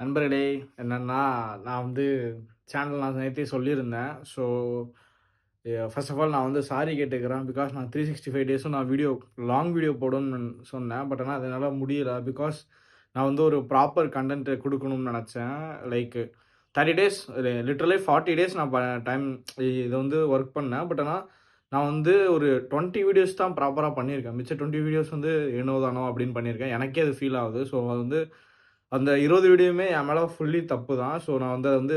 நண்பர்களே, என்னன்னா, நான் வந்து சேனல் நான் நேத்தே சொல்லியிருந்தேன். ஸோ, ஃபர்ஸ்ட் ஆஃப் ஆல் நான் வந்து சாரி கேட்டுக்கிறேன். பிகாஸ் நான் 365 டேஸும் நான் லாங் வீடியோ போடணும்னு சொன்னேன். பட் ஆனா, அது என்னால முடியல. பிகாஸ் நான் வந்து ஒரு ப்ராப்பர் கன்டென்ட் குடுக்கணும்னு நெனச்சேன். லைக் 30 டேஸ் லிட்டரலி 40 டேஸ் நான் டைம் இத வந்து ஒர்க் பண்ணேன். பட் ஆனா, நான் வந்து ஒரு 20 வீடியோஸ் தான் ப்ராப்பரா பண்ணியிருக்கேன். மிச்ச 20 வீடியோஸ் வந்து ஏனோ தானோ அப்படின்னு பண்ணியிருக்கேன். எனக்கே அது ஃபீல் ஆகுது. ஸோ, அது வந்து அந்த 20 வீடியோவுமே என் மேல ஃபுல்லி தப்பு தான். ஸோ, நான் வந்து அத வந்து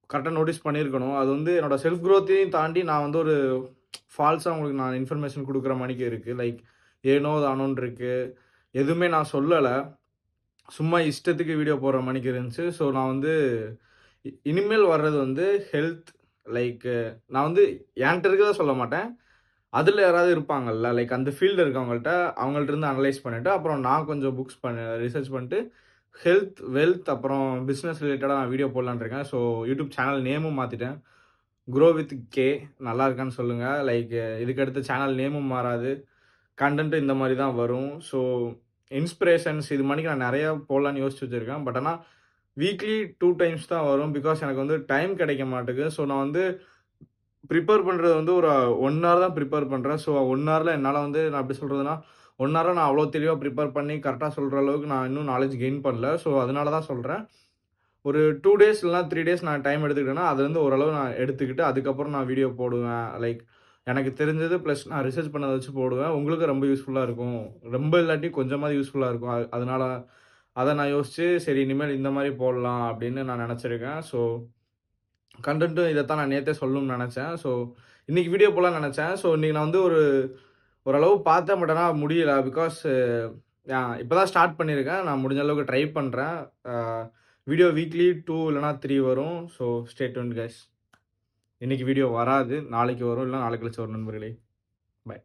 கரெக்ட்டா நோட்டீஸ் பண்ணியிருக்கணும். அது வந்து என்னோட செல்ஃப் குரோத்தையும் தாண்டி நான் வந்து ஒரு ஃபால்ஸா உங்களுக்கு நான் இன்ஃபர்மேஷன் குடுக்குற மாணிக்கு இருக்கு. லைக் ஏனோ தானோன்னு இருக்கு. எதுவுமே நான் சொல்லல. சும்மா இஷ்டத்துக்கு வீடியோ போடுற மாணிக்கு இருந்துச்சு. ஸோ, நான் வந்து இனிமேல் வர்றது வந்து ஹெல்த் லைக் நான் வந்து என்ட்ட இருக்கிறத சொல்ல மாட்டேன். அதுல யாராவது இருப்பாங்கல்ல, லைக் அந்த ஃபீல்ட்ல இருக்கவங்கள்ட்ட, அவங்கள்ட்ட இருந்து அனலைஸ் பண்ணிட்டு, அப்புறம் நான் கொஞ்சம் ரிசர்ச் பண்ணிட்டு, ஹெல்த், வெல்த் அப்புறம் பிசினஸ் ரிலேட்டடா நான் வீடியோ போடலான்னு இருக்கேன். ஸோ யூடியூப் சேனல் நேமும் மாத்திட்டேன். குரோ வித் கே நல்லா இருக்கான்னு சொல்லுங்க. லைக் இதுக்கு அடுத்து சேனல் நேமும் மாறாது. கன்டென்ட் இந்த மாரி தான் வரும். ஸோ இன்ஸ்பிரேஷன்ஸ் இது மாணிக்கு நான் நெறைய போடலான்னு யோசிச்சு வச்சிருக்கேன். பட் ஆனா வீக்லி 2 டைம்ஸ் தான் வரும். பிகாஸ் எனக்கு வந்து டைம் கிடைக்க மாட்டுது. ஸோ நான் வந்து ப்ரிப்பேர் பண்றது வந்து ஒரு 1 ஹவர் தான் ப்ரிப்பேர் பண்றேன். ஸோ 1 ஹவர்ல என்னால வந்து நான் எப்படி சொல்றதுன்னா, 1 ஹவர்ல நான் அவ்வளோ தெளிவா ப்ரிப்பேர் பண்ணி கரெக்ட்டா சொல்ற அளவுக்கு நான் இன்னும் நாலேட்ஜ் கெயின் பண்ணல. ஸோ அதனால தான் சொல்றேன். ஒரு 2 டேஸ் இல்லன்னா 3 டேஸ் நான் டைம் எடுத்துக்கிட்டேன்னா, அதுலருந்து ஓரளவு நான் எடுத்துக்கிட்டு, அதுக்கப்புறம் நான் வீடியோ போடுவேன். லைக் எனக்கு தெரிஞ்சது பிளஸ் நான் ரிசர்ச் பண்ணத வச்சு போடுவேன். உங்களுக்கு ரொம்ப யூஸ்ஃபுல்லா இருக்கும். ரொம்ப இல்லாட்டி கொஞ்சமாவது யூஸ்ஃபுல்லா இருக்கும். அதனால அத நான் யோசிச்சு, சரி இனிமேல் இந்த மாரி போடலாம் அப்படின்னு நான் நெனச்சிருக்கேன். ஸோ கன்டென்ட்டும் இதத்தான் நான் நேத்தே சொல்லணும்னு நெனச்சேன். ஸோ, இன்னைக்கு வீடியோ போடலாம்னு நெனச்சேன். ஸோ, இன்னைக்கு நான் வந்து ஓரளவு பார்த்தேன். பட் ஆனா முடியல. பிகாஸ் இப்ப தான் ஸ்டார்ட் பண்ணியிருக்கேன். நான் முடிஞ்ச அளவுக்கு ட்ரை பண்றேன். அ வீடியோ வீக்லி 2 இல்லன்னா 3 வரும். So, stay tuned guys. இன்னைக்கு வீடியோ வராது. நாளைக்கு வரும். இல்ல நாளை கழிச்சு வரும் நண்பர்களே. பாய்.